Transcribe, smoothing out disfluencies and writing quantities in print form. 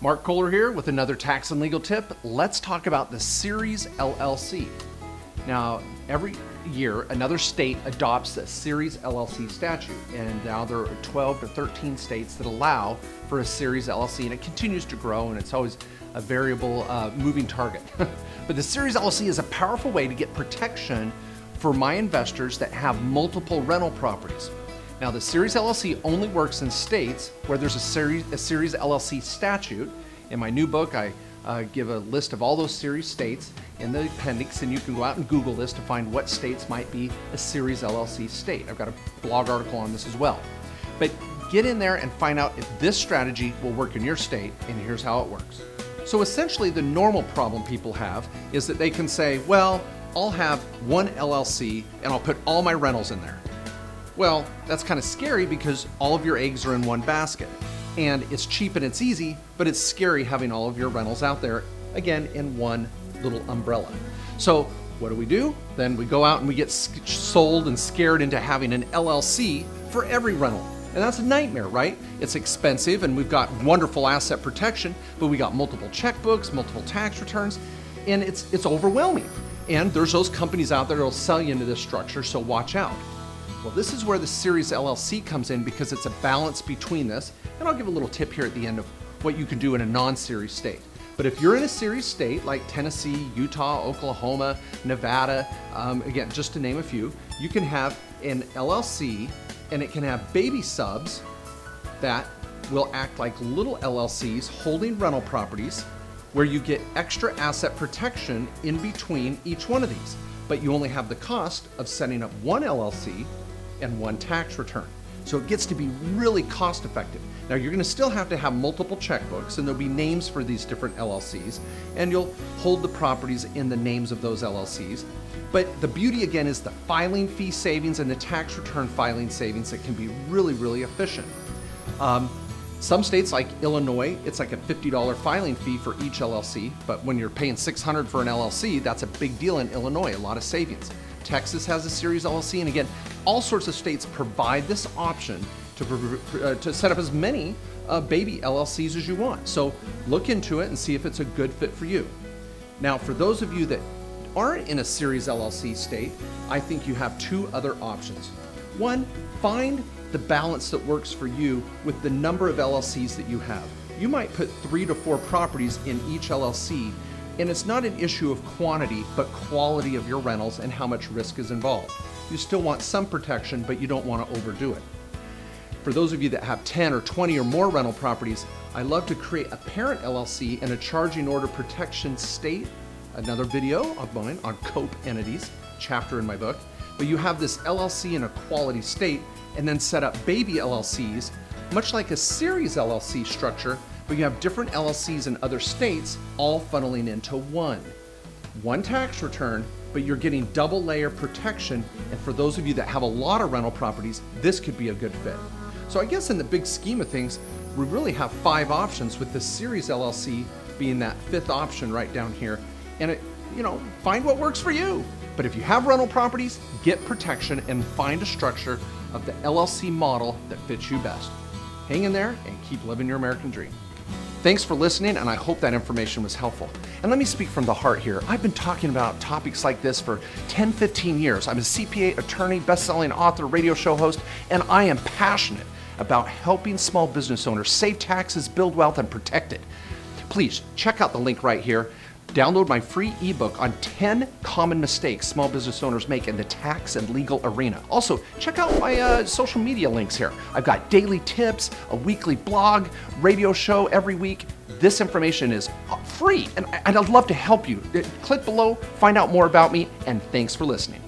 Mark Kohler here with another tax and legal tip. Let's talk about the Series LLC. Now, every year, another state adopts a Series LLC statute, and now there are 12 to 13 states that allow for a Series LLC, and it continues to grow, and it's always a variable moving target. But the Series LLC is a powerful way to get protection for my investors that have multiple rental properties. Now, the Series LLC only works in states where there's a Series LLC statute. In my new book, I give a list of all those Series states in the appendix, and you can go out and Google this to find what states might be a Series LLC state. I've got a blog article on this as well. But get in there and find out if this strategy will work in your state, and here's how it works. So essentially, the normal problem people have is that they can say, well, I'll have one LLC and I'll put all my rentals in there. Well, that's kind of scary because all of your eggs are in one basket. And it's cheap and it's easy, but it's scary having all of your rentals out there, again, in one little umbrella. So what do? Then we go out and we get sold and scared into having an LLC for every rental. And that's a nightmare, right? It's expensive, and we've got wonderful asset protection, but we got multiple checkbooks, multiple tax returns, and it's overwhelming. And there's those companies out there that'll sell you into this structure, so watch out. Well, this is where the Series LLC comes in because it's a balance between this. And I'll give a little tip here at the end of what you can do in a non-Series state. But if you're in a Series state like Tennessee, Utah, Oklahoma, Nevada, again, just to name a few, you can have an LLC, and it can have baby subs that will act like little LLCs holding rental properties where you get extra asset protection in between each one of these. But you only have the cost of setting up one LLC and one tax return. So it gets to be really cost effective. Now, you're gonna still have to have multiple checkbooks, and there'll be names for these different LLCs, and you'll hold the properties in the names of those LLCs. But the beauty, again, is the filing fee savings and the tax return filing savings that can be really, really efficient. Some states like Illinois, it's like a $50 filing fee for each LLC, but when you're paying $600 for an LLC, that's a big deal in Illinois, a lot of savings. Texas has a Series LLC, and again, all sorts of states provide this option to set up as many baby LLCs as you want. So look into it and see if it's a good fit for you. Now, for those of you that aren't in a Series LLC state, I think you have two other options. One, find the balance that works for you with the number of LLCs that you have. You might put 3 to 4 properties in each LLC, and it's not an issue of quantity, but quality of your rentals and how much risk is involved. You still want some protection, but you don't want to overdo it. For those of you that have 10 or 20 or more rental properties, I love to create a parent LLC and a charging order protection state. Another video of mine on COPE entities, chapter in my book. But you have this LLC in a quality state, and then set up baby LLCs, much like a Series LLC structure, but you have different LLCs in other states, all funneling into one tax return, but you're getting double layer protection. And for those of you that have a lot of rental properties, this could be a good fit. So I guess in the big scheme of things, we really have 5 options, with the Series LLC being that 5th option right down here. And find what works for you. But if you have rental properties, get protection and find a structure of the LLC model that fits you best. Hang in there and keep living your American dream. Thanks for listening, and I hope that information was helpful. And let me speak from the heart here. I've been talking about topics like this for 10, 15 years. I'm a CPA, attorney, best-selling author, radio show host, and I am passionate about helping small business owners save taxes, build wealth, and protect it. Please check out the link right here. Download my free ebook on 10 common mistakes small business owners make in the tax and legal arena. Also, check out my social media links here. I've got daily tips, a weekly blog, radio show every week. This information is free, and I'd love to help you. Click below, find out more about me, and thanks for listening.